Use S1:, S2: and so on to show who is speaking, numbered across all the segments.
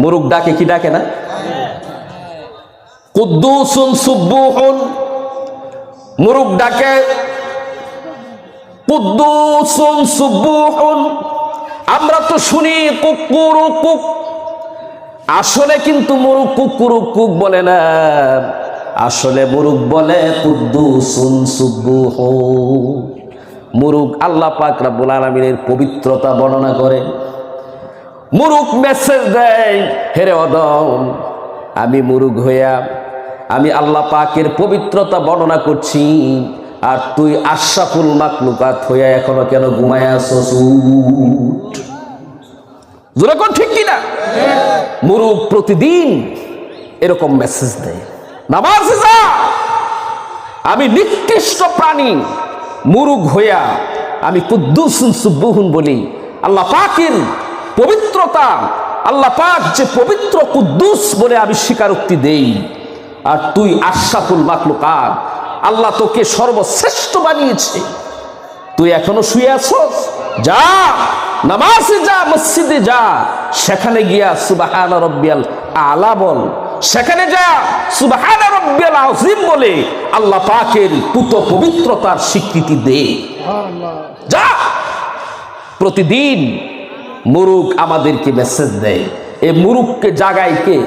S1: মুরুগ ডাকে কি ডাকে না? কুদ্দুসুন সুব্বুহুন, মুরুগ ডাকে কুদ্দুসুন সুব্বুহুন। আমরা তো শুনি কুকুরুকুক, আসলে কিন্তু মুরুগ কুকুরুকুক বলে না, আসলে মুরুগ বলে কুদ্দুসুন সুব্বুহুন। মুরুগ আল্লাহ পাক রব্বুল আলামিনের পবিত্রতা বর্ণনা করে। মুরুগ মেসেজ দেয়, হেরে অদম, আমি মুরুগ হইয়া আমি আল্লাহ পাকের পবিত্রতা বর্ণনা করছি, আর তুই আশরাফুল মাখলুকাত হইয়া এখনো কেন ঘুমায় আছস? জোরে কোন ঠিক কিনা? মুরুগ প্রতিদিন এরকম মেসেজ দেয়, নামাজে যা, আমি নিকৃষ্ট প্রাণী মুরুগ হইয়া আমি কুদ্দুসুন সুব্বুহুন বলি। আল্লাহ পাকের পবিত্রতা, আল্লাহ পাক যে পবিত্র কুদ্দুস বলে আমি স্বীকারোক্তি দেই, আর তুই আশরাফুল মাখলুকাত, আল্লাহ তোকে সর্বশ্রেষ্ঠ বানিয়েছে, তুই এখনো শুয়ে আছস? যা, নামাজে যা, মসজিদে যা, সেখানে গিয়া সুবহান রাব্বিয়াল আলা বল, সেখানে যা সুবহান রাব্বিয়াল আযীম বলে আল্লাহ পাকের পুত পবিত্রতার স্বীকৃতি দে। যা। প্রতিদিন মুরুগ আমাদেরকে মেসেজ দেয়। এই মুরুগকে জাগায় কে?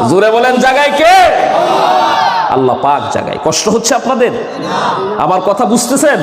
S1: জোরে বলেন, জাগায় কে? আল্লাহ পাক জাগায়। কষ্ট হচ্ছে আপনাদের? আমার কথা বুঝতেছেন?